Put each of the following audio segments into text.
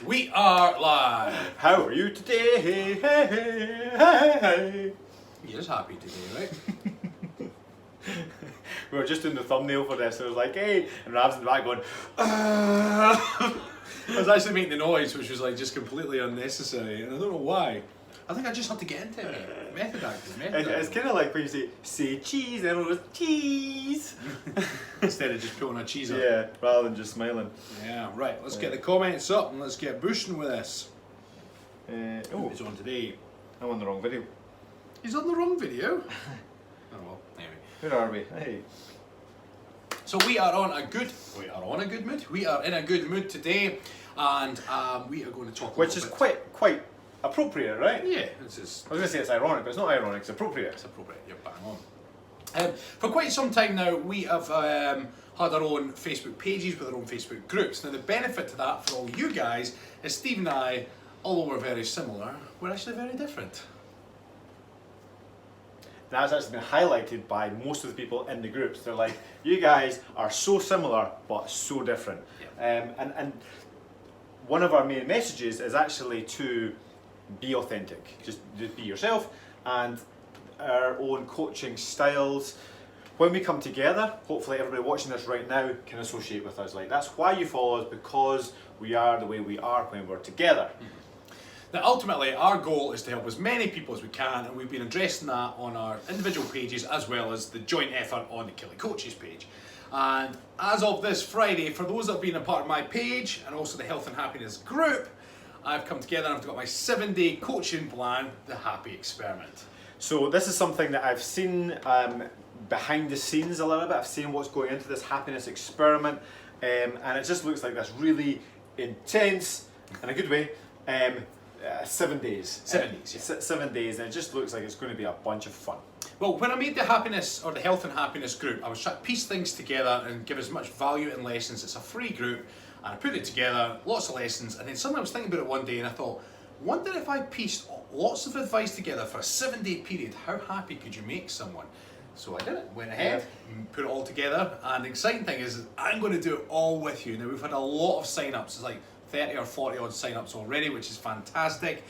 We are live. How are you today? Hey, hey, hey, hey, hey. You're happy today, right? We were just doing the thumbnail for this, so it was like, hey, and Rav's in the back going, I was actually making the noise, which was like just completely unnecessary, and I don't know why. I think I just had to get into it. Method acting. It's kind of like when you say cheese, and everyone goes, cheese. Instead of just pulling a cheese up. Yeah, rather than just smiling. Yeah, right. Let's get the comments up and let's get boosting with this. Oh, Who's on today? I'm on the wrong video. He's on the wrong video. Oh well, anyway. Where are we? Hey. So we are in a good mood. We are in a good mood today, and we are going to talk. Which is quite appropriate, right? Yeah, this is. I was going to say it's ironic, but it's not ironic. It's appropriate. It's appropriate. You're bang on. For quite some time now, we have had our own Facebook pages with our own Facebook groups. Now, the benefit to that for all you guys is Steve and I, although we're very similar, we're actually very different. That's actually been highlighted by most of the people in the groups. They're like, you guys are so similar, but so different. Yeah. And one of our main messages is actually to be authentic. Just be yourself, and our own coaching styles. When we come together, hopefully everybody watching this right now can associate with us. Like, that's why you follow us, because we are the way we are when we're together. Now, ultimately, our goal is to help as many people as we can, and we've been addressing that on our individual pages as well as the joint effort on the Kilted Coaches page. And as of this Friday, for those that have been a part of my page and also the Health and Happiness group, I've come together and I've got my 7-day coaching plan, The Happy Experiment. So this is something that I've seen behind the scenes a little bit. I've seen what's going into this happiness experiment, and it just looks like this really intense, in a good way, 7 days. 7 days, yeah. 7 days, and it just looks like it's going to be a bunch of fun. Well, when I made the happiness or the health and happiness group, I was trying to piece things together and give as much value and lessons. It's a free group, and I put it together, lots of lessons, and then suddenly I was thinking about it one day and I thought, wonder if I pieced lots of advice together for a 7-day period, how happy could you make someone? So I did it, went ahead, put it all together, and the exciting thing is I'm going to do it all with you. Now, we've had a lot of sign-ups, it's like 30 or 40 odd sign-ups already, which is fantastic.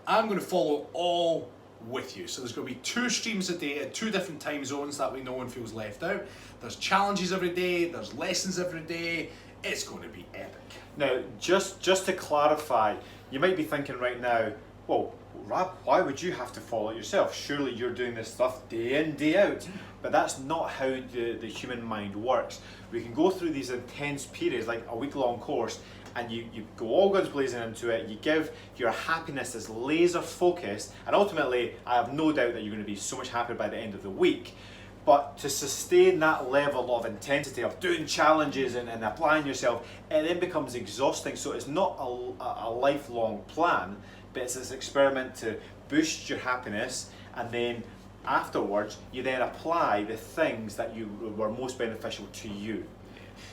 I'm going to follow all with you. So there's going to be 2 streams a day at 2 different time zones, that way no one feels left out. There's challenges every day, there's lessons every day. It's going to be epic. Now, just to clarify, you might be thinking right now, well, Rab, why would you have to follow it yourself? Surely you're doing this stuff day in, day out. But that's not how the human mind works. We can go through these intense periods, like a week-long course, and you go all guns blazing into it, you give your happiness this laser focus, and ultimately, I have no doubt that you're going to be so much happier by the end of the week. But to sustain that level of intensity of doing challenges and applying yourself, it then becomes exhausting. So it's not a lifelong plan, but it's this experiment to boost your happiness, and then afterwards, you then apply the things that were most beneficial to you.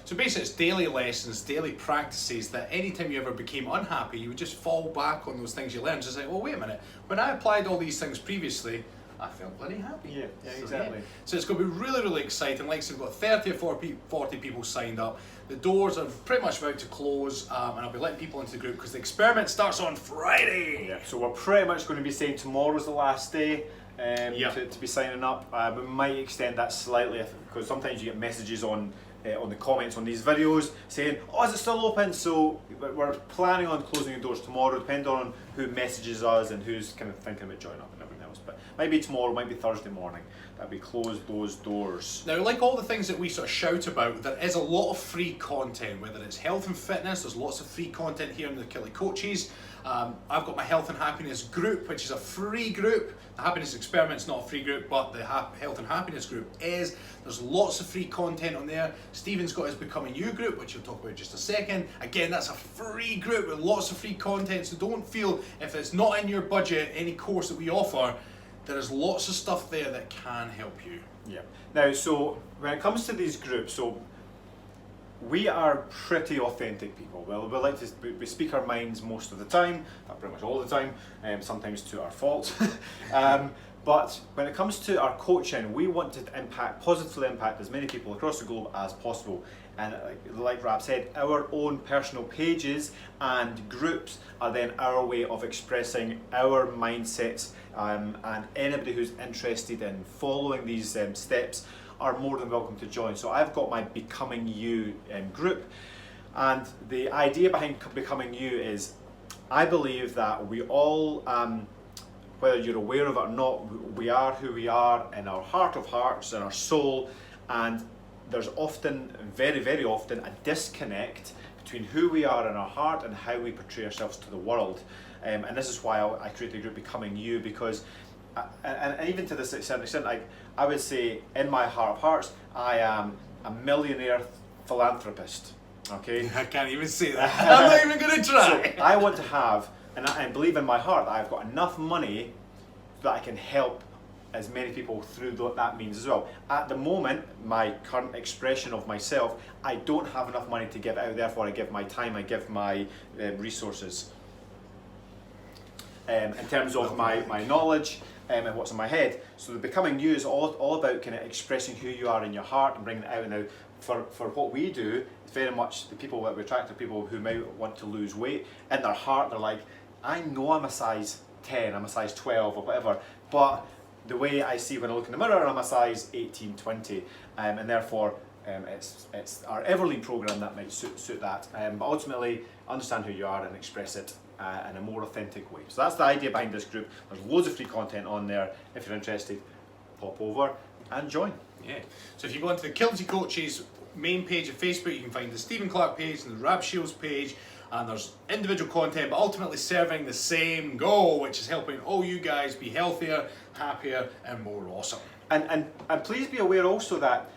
So basically it's daily lessons, daily practices that anytime you ever became unhappy, you would just fall back on those things you learned. Just like, well, wait a minute, when I applied all these things previously, I felt bloody happy. Yeah, exactly. So it's going to be really, really exciting. Like I said, we've got 30 or 40 people signed up. The doors are pretty much about to close, and I'll be letting people into the group because the experiment starts on Friday. Yeah, so we're pretty much going to be saying tomorrow's the last day to be signing up. We might extend that slightly because sometimes you get messages on the comments on these videos saying, oh, is it still open? So we're planning on closing the doors tomorrow, depending on who messages us and who's kind of thinking about joining up and everything else. But might be tomorrow, might be Thursday morning that we close those doors. Now, like all the things that we sort of shout about, there is a lot of free content, whether it's health and fitness, there's lots of free content here in the Kilted Coaches. I've got my health and happiness group, which is a free group. The happiness experiment's not a free group, but the health and happiness group is. There's lots of free content on there. Stephen's got his Becoming You group, which he'll talk about in just a second. Again, that's a free group with lots of free content, so don't feel if it's not in your budget, any course that we offer, there is lots of stuff there that can help you. Yeah. Now, so when it comes to these groups, so we are pretty authentic people. Well, we speak our minds most of the time, pretty much all the time, sometimes to our fault. But when it comes to our coaching, we want to positively impact as many people across the globe as possible. And like Rab said, our own personal pages and groups are then our way of expressing our mindsets, and anybody who's interested in following these steps are more than welcome to join. So I've got my Becoming You group, and the idea behind Becoming You is I believe that we all, whether you're aware of it or not, we are who we are in our heart of hearts and our soul, and there's often, very, very often, a disconnect between who we are in our heart and how we portray ourselves to the world. And this is why I created a group Becoming You, because, and even to this certain extent, I would say in my heart of hearts, I am a millionaire philanthropist. Okay? I can't even say that. I'm not even going to try. So I want to have, and I believe in my heart that I've got enough money that I can help as many people through that means as well. At the moment, my current expression of myself, I don't have enough money to give out, therefore I give my time, I give my resources. In terms of my knowledge and what's in my head. So the Becoming You is all about kind of expressing who you are in your heart and bringing it out. Now, for what we do, it's very much the people that we attract are people who might want to lose weight. In their heart, they're like, I know I'm a size 10, I'm a size 12 or whatever, but the way I see when I look in the mirror, I'm a size 18, 20, and therefore it's our Everlean program that might suit that. But ultimately, understand who you are and express it in a more authentic way. So that's the idea behind this group. There's loads of free content on there. If you're interested, pop over and join. Yeah. So if you go onto the Kilted Coaches main page of Facebook, you can find the Stephen Clark page and the Rab Shields page, and there's individual content, but ultimately serving the same goal, which is helping all you guys be healthier, happier, and more awesome. And please be aware also that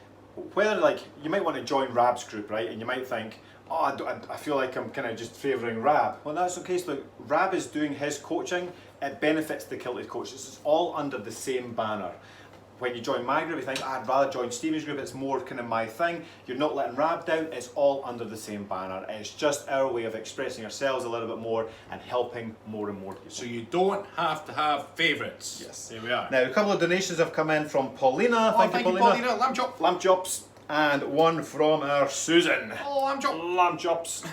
whether, like, you might want to join Rab's group, right? And you might think, oh, I feel like I'm kind of just favouring Rab. Well, that's okay. So Rab is doing his coaching. It benefits the Kilted coaches. It's all under the same banner. When you join my group, you think, I'd rather join Stephen's group, it's more kind of my thing. You're not letting Rab down, it's all under the same banner. It's just our way of expressing ourselves a little bit more and helping more and more people. So you don't have to have favourites. Yes. Here we are. Now, a couple of donations have come in from Paulina. Thank you, Paulina. Lamb chop. Lamb chops. And one from our Susan. Oh, lamb chop. Lamb chops.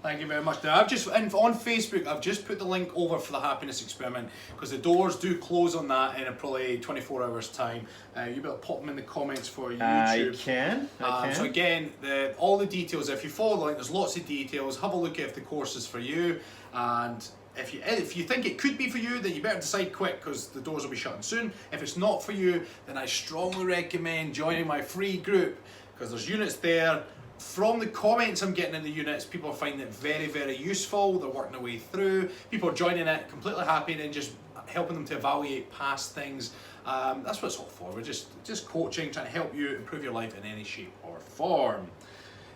Thank you very much. Now, I've just, and on Facebook, I've just put the link over for the happiness experiment, because the doors do close on that in probably 24 hours time. You better pop them in the comments for YouTube. I can. So again, all the details, if you follow the link, there's lots of details. Have a look at if the course is for you, and if you think it could be for you, then you better decide quick, because the doors will be shutting soon. If it's not for you, then I strongly recommend joining my free group, because there's units there. From the comments I'm getting in the units, people are finding it very, very useful. They're working their way through. People are joining it completely happy and then just helping them to evaluate past things. That's what it's all for. We're just coaching, trying to help you improve your life in any shape or form.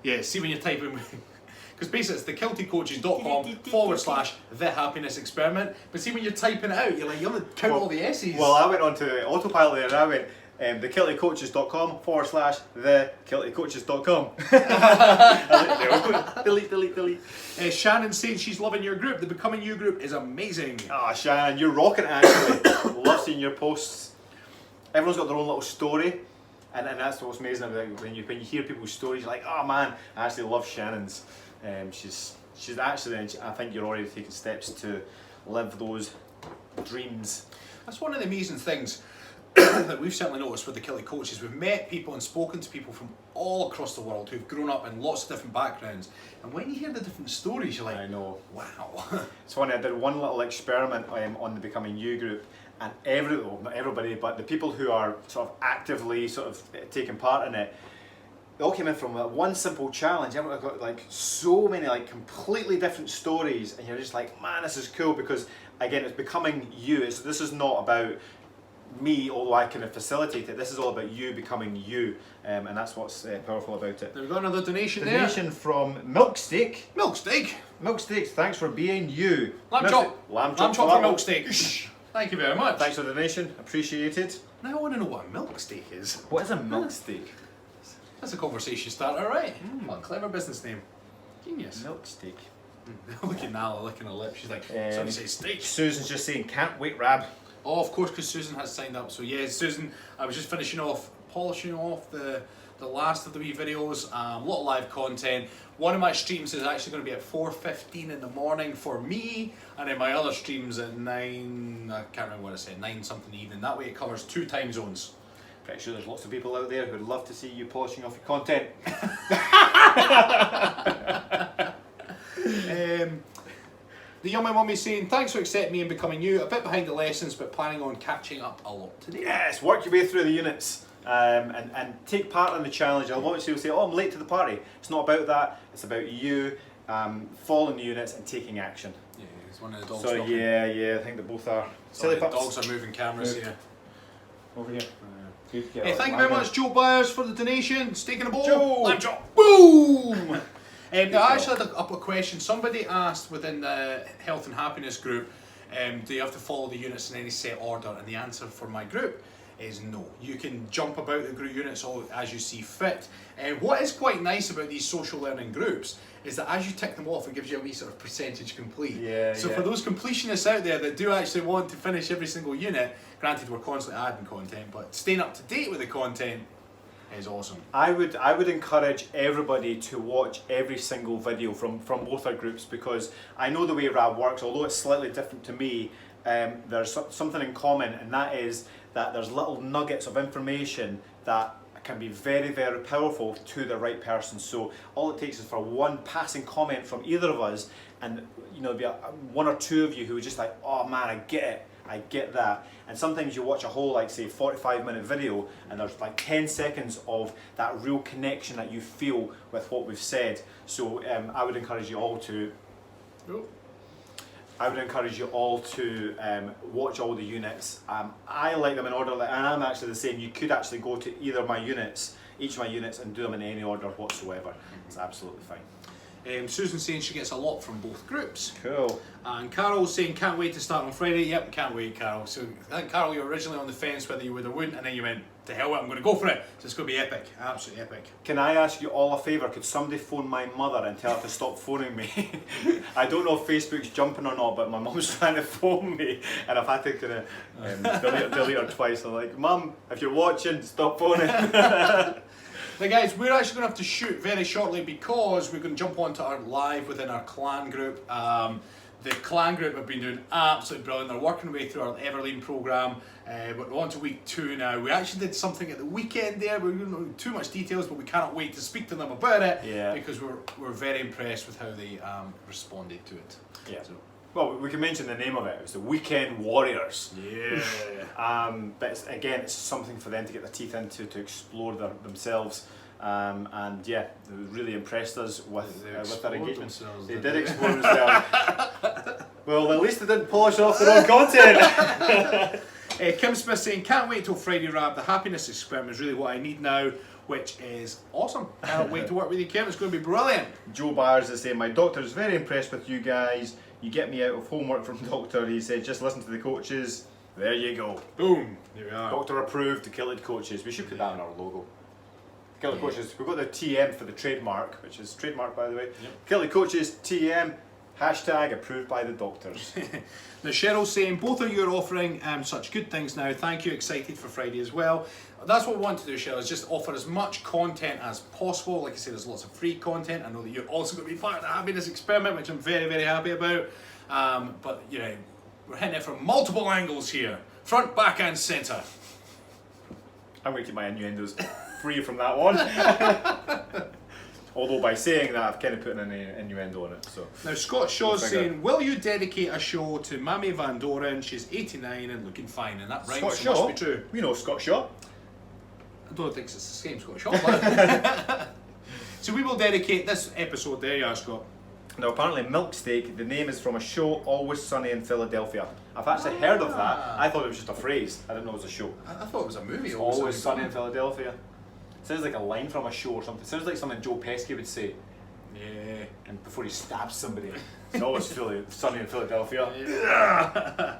Yeah, see when you're typing, because basically it's thekiltedcoaches.com/the happiness experiment. But see when you're typing it out, you're like, you're going to count all the S's. Well, I went on to autopilot there and I went, thekiltedcoaches.com/thekiltedcoaches.com. delete. Shannon saying she's loving your group. The Becoming You group is amazing. Ah, Shannon, you're rocking it actually. Love seeing your posts. Everyone's got their own little story, and that's what's amazing about it. When you hear people's stories, you're like, oh man, I actually love Shannon's. She's actually, I think you're already taking steps to live those dreams. That's one of the amazing things that we've certainly noticed with the Kilted Coaches. We've met people and spoken to people from all across the world who've grown up in lots of different backgrounds, and when you hear the different stories, you're like, I know. Wow. It's funny, I did one little experiment on the Becoming You group, and not everybody, but the people who are sort of actively sort of taking part in it, they all came in from one simple challenge. Everyone got like so many like completely different stories, and you're just like, man, this is cool, because again, it's becoming you. This is not about me, although I kind of facilitate it. This is all about you becoming you, and that's what's powerful about it. We've got another donation there. Donation from Milksteak. Milksteak. Milksteak, thanks for being you. Lamb chop. Lamb chop for Milksteak. Thank you very much. Thanks for the donation, appreciated. Now I want to know what a milksteak is. What is a milksteak? That's a conversation starter, right? What a clever business name. Genius. Milksteak. Look at Nala licking her lip. She's like, somebody say steak. Susan's just saying, can't wait, Rab. Oh, of course, because Susan has signed up. So yeah, Susan, I was just polishing off the the last of the wee videos. A lot of live content. One of my streams is actually going to be at 4:15 in the morning for me, and then my other streams at 9, I can't remember what I said, 9 something evening. That way it covers 2 time zones. Pretty sure there's lots of people out there who'd love to see you polishing off your content. The Yummy Mummy saying, thanks for accepting me and becoming you. A bit behind the lessons, but planning on catching up a lot today. Yes, work your way through the units and take part in the challenge. A lot of people say, oh, I'm late to the party. It's not about that. It's about you following the units and taking action. Yeah, it's one of the dogs. So talking. yeah, I think they both are. Sorry, Silly the pups. dogs are moving cameras here. Over here. Good, Hey, thank you very much, Joe Byers, for the donation. Steak in a bowl. Joe. I'm Joe. Boom! I actually had a couple of questions. Somebody asked within the health and happiness group, do you have to follow the units in any set order? And the answer for my group is no. You can jump about the group units all as you see fit. And what is quite nice about these social learning groups is that as you tick them off, it gives you a wee sort of percentage complete. So for those completionists out there that do actually want to finish every single unit, granted we're constantly adding content, but staying up to date with the content is awesome. I would encourage everybody to watch every single video from both our groups, because I know the way RAB works, although it's slightly different to me. There's something in common, and that is that there's little nuggets of information that can be very, very powerful to the right person. So all it takes is for one passing comment from either of us, and there'll be one or two of you who are just like, oh man, I get that. And sometimes you watch a whole, like say 45-minute video, and there's like 10 seconds of that real connection that you feel with what we've said. So I would encourage you all to watch all the units. I like them in order, and I'm actually the same. You could actually go to each of my units, and do them in any order whatsoever. It's absolutely fine. Susan saying she gets a lot from both groups. Cool. And Carol's saying can't wait to start on Friday. Yep, can't wait, Carol. So I think, Carol, you were originally on the fence whether you would or wouldn't, and then you went, to hell with it, I'm going to go for it. So it's going to be epic, absolutely epic. Can I ask you all a favour? Could somebody phone my mother and tell her to stop phoning me? I don't know if Facebook's jumping or not, but my mum's trying to phone me, and I've had to kind of delete her twice. I'm like, Mum, if you're watching, stop phoning. Now guys, we're actually going to have to shoot very shortly because we're going to jump onto our live within our clan group. The clan group have been doing absolutely brilliant. They're working their way through our Everlane programme. We're on to week 2 now. We actually did something at the weekend there. We don't know too much details, but we cannot wait to speak to them about it because we're very impressed with how they responded to it. Yeah. So. Well, we can mention the name of it. It was the Weekend Warriors. Yeah. But it's something for them to get their teeth into, to explore themselves. And yeah, they really impressed us with their engagement. They did explore themselves. Well, at least they didn't polish off their own content. Kim Smith saying, can't wait till Friday Rab. The happiness experiment is really what I need now, which is awesome. Can't wait to work with you, Kim. It's going to be brilliant. Joe Byers is saying, my doctor is very impressed with you guys. You get me out of homework from doctor. He said, just listen to the coaches. There you go. Boom. There we are. Doctor approved, the Kilted coaches. We should put that on our logo. Kilted coaches. We've got the TM for the trademark, which is trademark by the way. Yep. Kilted coaches, TM, hashtag approved by the doctors. Now Cheryl's saying, both of you are offering such good things now. Thank you. Excited for Friday as well. That's what we want to do, Cheryl, is just offer as much content as possible. Like I said, there's lots of free content. I know that you're also going to be part of the happiness experiment, which I'm very, very happy about. But we're hitting it from multiple angles here. Front, back and centre. I'm going to keep my innuendos free from that one. Although by saying that, I've kind of put an innuendo on it. So now Scott Shaw's saying, will you dedicate a show to Mammy Van Doren? She's 89 and looking fine, and that rhymes, so must be true. We know Scott Shaw. I don't think it's the same Scott Shaw, but so we will dedicate this episode. There you are, Scott. Now apparently Milksteak, the name is from a show, Always Sunny in Philadelphia. I've actually heard of that. I thought it was just a phrase. I didn't know it was a show. I thought it was a movie. Always Sunny in Philadelphia. Sounds like a line from a show or something. Sounds like something Joe Pesci would say. Yeah. And before he stabs somebody. It's always sunny in Philadelphia. Yeah.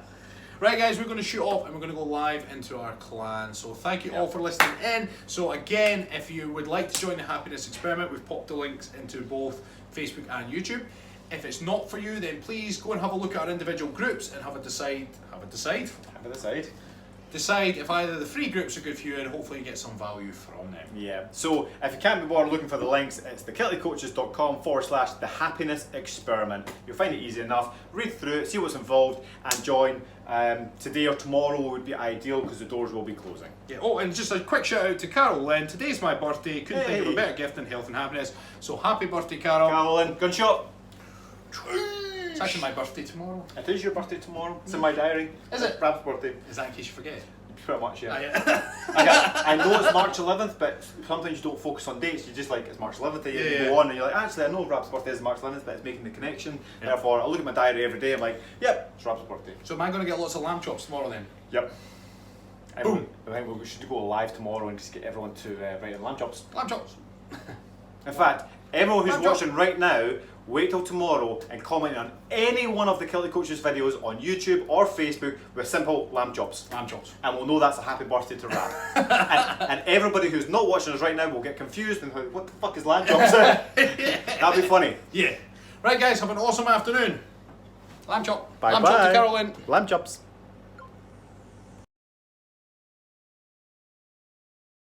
Right guys, we're going to shoot off and we're going to go live into our clan. So thank you all for listening in. So again, if you would like to join the happiness experiment, we've popped the links into both Facebook and YouTube. If it's not for you, then please go and have a look at our individual groups and have a decide. decide if either the free groups are good for you, and hopefully you get some value from them. Yeah, so if you can't be bothered looking for the links, it's thekiltedcoaches.com/the happiness experiment. You'll find it easy enough. Read through it, see what's involved, and join. Today or tomorrow would be ideal because the doors will be closing. Yeah. Oh, and just a quick shout out to Carol Lynn. Today's my birthday. Couldn't think of a better gift than health and happiness. So happy birthday, Carol. Carolyn, gunshot. It's actually my birthday tomorrow. It is your birthday tomorrow. It's in my diary. Is it? Rab's birthday. Is that in case you forget? Pretty much, yeah. Yeah. I know it's March 11th, but sometimes you don't focus on dates. You just like, it's March 11th, and you go on and you're like, actually, I know Rab's birthday is March 11th, but it's making the connection. Yeah. Therefore, I look at my diary every day, I'm like, yep, it's Rab's birthday. So am I going to get lots of lamb chops tomorrow then? Yep. And Boom. I think we should go live tomorrow and just get everyone to write in lamb chops. Lamb chops. In fact, everyone who's Lamb chop. watching right now, wait till tomorrow and comment on any one of the Kilted Coaches videos on YouTube or Facebook with simple lamb chops. Lamb chops. And we'll know that's a happy birthday to Rab. and everybody who's not watching us right now will get confused and like, what the fuck is lamb chops? That'd be funny. Yeah. Right, guys, have an awesome afternoon. Lamb chop. Bye Lamb bye. chop to Carolyn. Lamb chops.